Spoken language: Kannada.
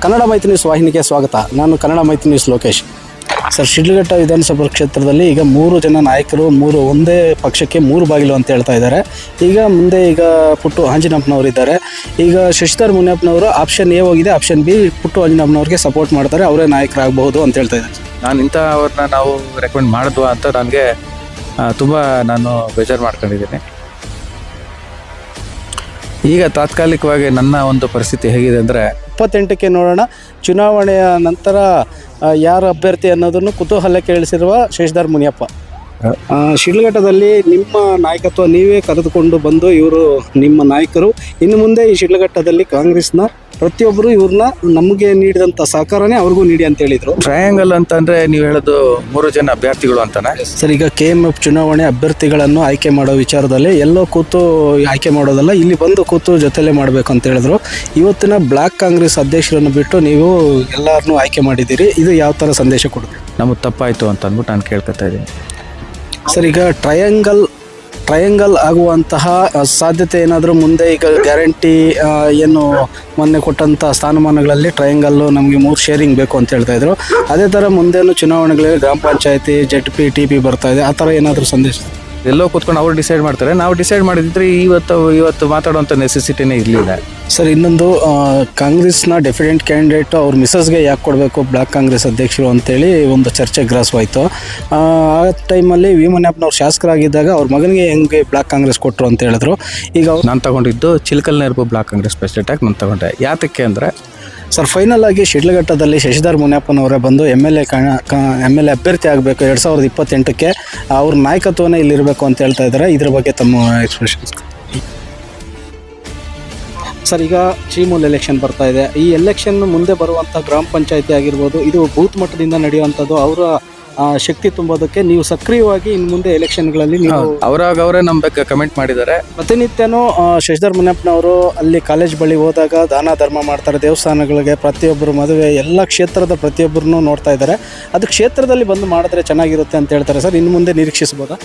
ಕನ್ನಡ ಮೈತ್ರಿ ನ್ಯೂಸ್ ವಾಹಿನಿಗೆ ಸ್ವಾಗತ. ನಾನು ಕನ್ನಡ ಮೈತ್ರಿ ನ್ಯೂಸ್ ಲೋಕೇಶ್. ಸರ್, ಶಿಡ್ಲಘಟ್ಟ ವಿಧಾನಸಭಾ ಕ್ಷೇತ್ರದಲ್ಲಿ ಈಗ 3 ಜನ ನಾಯಕರು ಒಂದೇ ಪಕ್ಷಕ್ಕೆ 3 ಬಾಗಿಲು ಅಂತ ಹೇಳ್ತಾ ಇದ್ದಾರೆ. ಈಗ ಪುಟ್ಟು ಆಂಜನಪ್ಪನವರು ಇದ್ದಾರೆ. ಈಗ ಶಶಿಧರ್ ಮುನಿಯಪ್ಪನವರು ಆಪ್ಷನ್ ಎ ಹೋಗಿದೆ, ಆಪ್ಷನ್ ಬಿ ಪುಟ್ಟು ಆಂಜನಪ್ಪನವ್ರಿಗೆ ಸಪೋರ್ಟ್ ಮಾಡ್ತಾರೆ, ಅವರೇ ನಾಯಕರಾಗಬಹುದು ಅಂತ ಹೇಳ್ತಾ ಇದ್ದಾರೆ. ನಾನು ಇಂಥವ್ರನ್ನ ನಾವು ರೆಕಮೆಂಡ್ ಮಾಡಿದ್ವಾ ಅಂತ ನನಗೆ ತುಂಬ ನಾನು ಬೇಜಾರು ಮಾಡ್ಕೊಂಡಿದ್ದೀನಿ. ಈಗ ತಾತ್ಕಾಲಿಕವಾಗಿ ನನ್ನ ಒಂದು ಪರಿಸ್ಥಿತಿ ಹೇಗಿದೆ ಅಂದರೆ 28ಕ್ಕೆ ನೋಡೋಣ. ಚುನಾವಣೆಯ ನಂತರ ಯಾರು ಅಭ್ಯರ್ಥಿ ಅನ್ನೋದನ್ನು ಕುತೂಹಲಕ್ಕೆ ಇಳಿಸಿರುವ ಶಶಿಧರ್ ಮುನಿಯಪ್ಪ. ಶಿಡ್ಲಘಟ್ಟದಲ್ಲಿ ನಿಮ್ಮ ನಾಯಕತ್ವ ನೀವೇ ಕರೆದುಕೊಂಡು ಬಂದು ಇವರು ನಿಮ್ಮ ನಾಯಕರು. ಇನ್ನು ಮುಂದೆ ಈ ಶಿಡ್ಲಘಟ್ಟದಲ್ಲಿ ಕಾಂಗ್ರೆಸ್ನ ಪ್ರತಿಯೊಬ್ಬರು ಇವ್ರನ್ನ ನಮಗೆ ನೀಡಿದಂಥ ಸಹಕಾರನೇ ಅವ್ರಿಗೂ ನೀಡಿ ಅಂತ ಹೇಳಿದರು. ಟ್ರಯಾಂಗಲ್ ಅಂತಂದರೆ ನೀವು ಹೇಳೋದು 3 ಜನ ಅಭ್ಯರ್ಥಿಗಳು ಅಂತಾನೆ ಸರ್. ಈಗ KMF ಚುನಾವಣೆ ಅಭ್ಯರ್ಥಿಗಳನ್ನು ಆಯ್ಕೆ ಮಾಡೋ ವಿಚಾರದಲ್ಲಿ ಎಲ್ಲೋ ಕೂತು ಆಯ್ಕೆ ಮಾಡೋದಲ್ಲ, ಇಲ್ಲಿ ಬಂದು ಕೂತು ಜೊತೆಲೇ ಮಾಡಬೇಕು ಅಂತ ಹೇಳಿದ್ರು. ಇವತ್ತಿನ ಬ್ಲಾಕ್ ಕಾಂಗ್ರೆಸ್ ಅಧ್ಯಕ್ಷರನ್ನು ಬಿಟ್ಟು ನೀವು ಎಲ್ಲರನ್ನೂ ಆಯ್ಕೆ ಮಾಡಿದ್ದೀರಿ. ಇದು ಯಾವ ಥರ ಸಂದೇಶ ಕೊಡುತ್ತೆ? ನಮಗೆ ತಪ್ಪಾಯಿತು ಅಂತ ಅಂದ್ಬಿಟ್ಟು ನಾನು ಕೇಳ್ಕೊತಾ ಇದ್ದೀನಿ. ಸರ್, ಈಗ ಟ್ರಯಾಂಗಲ್ ಆಗುವಂತಹ ಸಾಧ್ಯತೆ ಏನಾದರೂ ಮುಂದೆ ಈಗ ಗ್ಯಾರಂಟಿ ಏನು ಮೊನ್ನೆ ಕೊಟ್ಟಂಥ ಸ್ಥಾನಮಾನಗಳಲ್ಲಿ ಟ್ರಯಾಂಗಲ್ಲು ನಮಗೆ 3 ಶೇರಿಂಗ್ ಬೇಕು ಅಂತ ಹೇಳ್ತಾ ಇದ್ರು. ಅದೇ ಥರ ಮುಂದೇನು ಚುನಾವಣೆಗಳಿಗೆ ಗ್ರಾಮ ಪಂಚಾಯತಿ ZP TP ಬರ್ತಾ ಇದೆ, ಆ ಥರ ಏನಾದರೂ ಸಂದೇಶ? ಎಲ್ಲೋ ಕೂತ್ಕೊಂಡು ಅವ್ರು ಡಿಸೈಡ್ ಮಾಡ್ತಾರೆ. ನಾವು ಡಿಸೈಡ್ ಮಾಡಿದ್ರೆ ಇವತ್ತು ಮಾತಾಡುವಂಥ ನೆಸೆಸಿಟಿನೇ ಇರಲಿಲ್ಲ. ಸರ್, ಇನ್ನೊಂದು ಕಾಂಗ್ರೆಸ್ನ ಡೆಫಿಡೆಂಟ್ ಕ್ಯಾಂಡಿಡೇಟ್ ಅವ್ರ ಮಿಸಸ್ಗೆ ಯಾಕೆ ಕೊಡಬೇಕು ಬ್ಲಾಕ್ ಕಾಂಗ್ರೆಸ್ ಅಧ್ಯಕ್ಷರು ಅಂತೇಳಿ ಒಂದು ಚರ್ಚೆ ಗ್ರಾಸವಾಯಿತು. ಆ ಟೈಮಲ್ಲಿ ವಿ ಮುನಿಯಪ್ಪನವ್ರು ಶಾಸಕರಾಗಿದ್ದಾಗ ಅವ್ರ ಮಗನಿಗೆ ಹೆಂಗೆ ಬ್ಲಾಕ್ ಕಾಂಗ್ರೆಸ್ ಕೊಟ್ಟರು ಅಂತ ಹೇಳಿದ್ರು. ಈಗ ನಾನು ತಗೊಂಡಿದ್ದು ಚಿಲ್ಕಲ್ನೇರ್ಬು ಬ್ಲಾಕ್ ಕಾಂಗ್ರೆಸ್ ಪ್ರೆಸಿಡೆಂಟಾಗಿ ನಾನು ತಗೊಂಡೆ. ಯಾತಕ್ಕೆ ಅಂದರೆ ಸರ್, ಫೈನಲ್ ಆಗಿ ಶಿಡ್ಲಘಟ್ಟದಲ್ಲಿ ಶಶಿಧರ್ ಮುನಿಯಪ್ಪನವರೇ ಬಂದು MLA ಅಭ್ಯರ್ಥಿ ಆಗಬೇಕು 2028ಕ್ಕೆ. ಅವ್ರ ನಾಯಕತ್ವನೇ ಇಲ್ಲಿರಬೇಕು ಅಂತ ಹೇಳ್ತಾ ಇದ್ದಾರೆ. ಇದ್ರ ಬಗ್ಗೆ ತಮ್ಮ ಎಕ್ಸ್ಪ್ರೆಷನ್ಸ್? ಸರ್, ಈಗ ಚೀಮೂಲ್ ಎಲೆಕ್ಷನ್ ಬರ್ತಾ ಇದೆ. ಈ ಎಲೆಕ್ಷನ್ ಮುಂದೆ ಬರುವಂಥ ಗ್ರಾಮ ಪಂಚಾಯತಿ ಆಗಿರ್ಬೋದು, ಇದು ಬೂತ್ ಮಟ್ಟದಿಂದ ನಡೆಯುವಂಥದ್ದು. ಅವರ ಶಕ್ತಿ ತುಂಬೋದಕ್ಕೆ ನೀವು ಸಕ್ರಿಯವಾಗಿ ಇನ್ನು ಮುಂದೆ ಎಲೆಕ್ಷನ್ಗಳಲ್ಲಿ ನೀವು ಅವರೇ ನಮ್ಮ ಬಗ್ಗೆ ಕಮೆಂಟ್ ಮಾಡಿದ್ದಾರೆ. ಪ್ರತಿನಿತ್ಯನೂ ಶಶಿಧರ್ ಮುನಿಯಪ್ಪನವರು ಅಲ್ಲಿ ಕಾಲೇಜ್ ಬಳಿ ಹೋದಾಗ ದಾನ ಧರ್ಮ ಮಾಡ್ತಾರೆ. ದೇವಸ್ಥಾನಗಳಿಗೆ ಪ್ರತಿಯೊಬ್ಬರು ಮದುವೆ ಎಲ್ಲ ಕ್ಷೇತ್ರದ ಪ್ರತಿಯೊಬ್ಬರನ್ನು ನೋಡ್ತಾ ಇದ್ದಾರೆ. ಅದು ಕ್ಷೇತ್ರದಲ್ಲಿ ಬಂದು ಮಾಡಿದ್ರೆ ಚೆನ್ನಾಗಿರುತ್ತೆ ಅಂತ ಹೇಳ್ತಾರೆ. ಸರ್, ಇನ್ನು ಮುಂದೆ ನಿರೀಕ್ಷಿಸ್ಬೋದಾ?